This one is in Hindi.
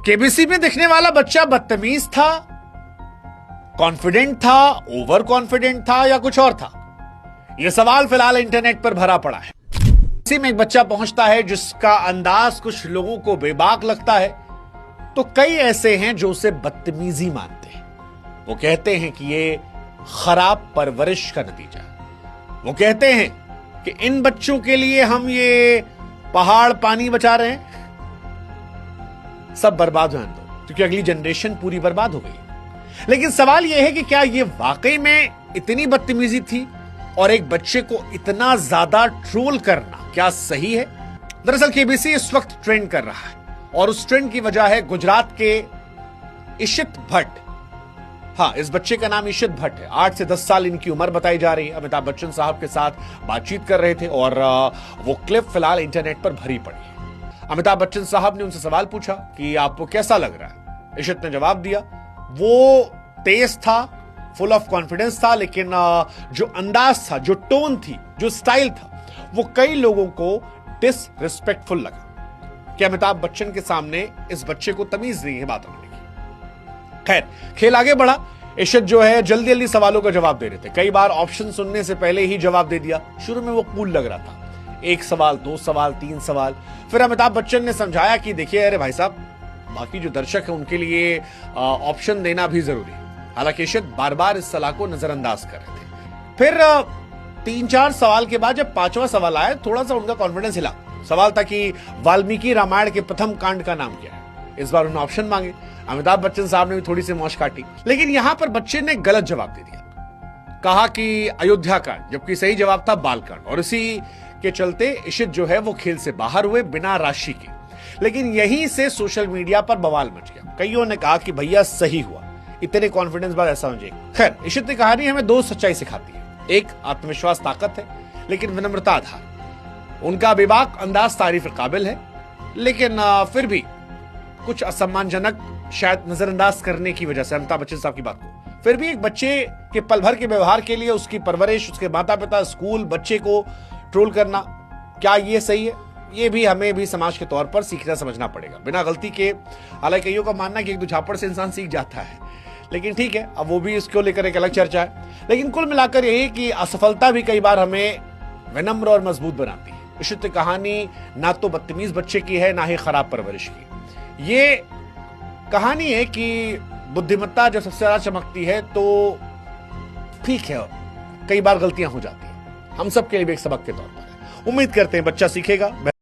केबीसी में दिखने वाला बच्चा बदतमीज था, कॉन्फिडेंट था, ओवर कॉन्फिडेंट था या कुछ और था? यह सवाल फिलहाल इंटरनेट पर भरा पड़ा है। इसी में एक बच्चा पहुंचता है जिसका अंदाज कुछ लोगों को बेबाक लगता है, तो कई ऐसे हैं जो उसे बदतमीजी मानते हैं। वो कहते हैं कि ये खराब परवरिश का नतीजा है। वो कहते हैं कि इन बच्चों के लिए हम ये पहाड़ पानी बचा रहे हैं, सब बर्बाद हो दो, क्योंकि अगली जनरेशन पूरी बर्बाद हो गई। लेकिन सवाल यह है कि क्या यह वाकई में इतनी बदतमीजी थी और एक बच्चे को इतना ज्यादा ट्रोल करना क्या सही है? दरअसल केबीसी इस वक्त ट्रेंड कर रहा है और उस ट्रेंड की वजह है गुजरात के इशित भट्ट। हाँ, इस बच्चे का नाम इशित भट्ट है। 8 से 10 साल इनकी उम्र बताई जा रही है। अमिताभ बच्चन साहब के साथ बातचीत कर रहे थे और वो क्लिप फिलहाल इंटरनेट पर भरी पड़ी है। अमिताभ बच्चन साहब ने उनसे सवाल पूछा कि आपको कैसा लग रहा है? इशित ने जवाब दिया। वो तेज था, फुल ऑफ कॉन्फिडेंस था, लेकिन जो अंदाज था, जो टोन थी, जो स्टाइल था, वो कई लोगों को डिसरिस्पेक्टफुल लगा कि अमिताभ बच्चन के सामने इस बच्चे को तमीज नहीं है बात करने की। खैर, खेल आगे बढ़ा। इशित जो है जल्दी जल्दी सवालों का जवाब दे रहे थे। कई बार ऑप्शन सुनने से पहले ही जवाब दे दिया। शुरू में वो कूल लग रहा था, 1 सवाल, 2 सवाल, 3 सवाल। फिर अमिताभ बच्चन ने समझाया कि देखिए, अरे भाई साहब, बाकी जो दर्शक है उनके लिए ऑप्शन देना भी जरूरी है। हालांकि इशित बार बार इस सलाह को नजरअंदाज कर रहे थे। फिर 3-4 सवाल के बाद जब 5वां सवाल आया, थोड़ा सा उनका कॉन्फिडेंस हिला। सवाल था कि वाल्मीकि रामायण के प्रथम कांड का नाम क्या है? इस बार उन्होंने ऑप्शन मांगे। अमिताभ बच्चन साहब ने भी थोड़ी सी मौज काटी, लेकिन यहां पर बच्चे ने गलत जवाब दे दिया। कहा कि अयोध्या कांड, जबकि सही जवाब था बालकांड। और इसी के चलते इशित जो है वो खेल से बाहर हुए बिना राशि के। लेकिन यहीं से सोशल मीडिया पर बवाल मच गया। कईयों ने कहा कि भैया सही हुआ, इतने कॉन्फिडेंस बाद ऐसा हो जाए। खैर, इशित ने कहानी हमें 2 सच्चाई सिखाती है। एक, आत्मविश्वास ताकत है, लेकिन विनम्रता आधार। उनका बेबाक अंदाज तारीफ काबिल है, लेकिन फिर भी कुछ असम्मानजनक शायद नजरअंदाज करने की वजह से अमिताभ बच्चन साहब की बात को। फिर भी एक बच्चे के पल भर के व्यवहार के लिए उसकी परवरिश, उसके माता पिता, स्कूल, बच्चे को ट्रोल करना, क्या ये सही है? ये भी हमें भी समाज के तौर पर सीखना समझना पड़ेगा, बिना गलती के। हालांकि कईयों का मानना है कि 1-2 झापड़ से इंसान सीख जाता है, लेकिन ठीक है, अब वो भी इसको लेकर एक अलग चर्चा है। लेकिन कुल मिलाकर यही कि असफलता भी कई बार हमें विनम्र और मजबूत बनाती है। इशित की कहानी ना तो बदतमीज बच्चे की है, ना ही खराब परवरिश की। ये कहानी है कि बुद्धिमत्ता जब सबसे ज्यादा चमकती है तो ठीक है, कई बार गलतियां हो जाती हैं। हम सब के लिए भी एक सबक के तौर पर है। उम्मीद करते हैं बच्चा सीखेगा।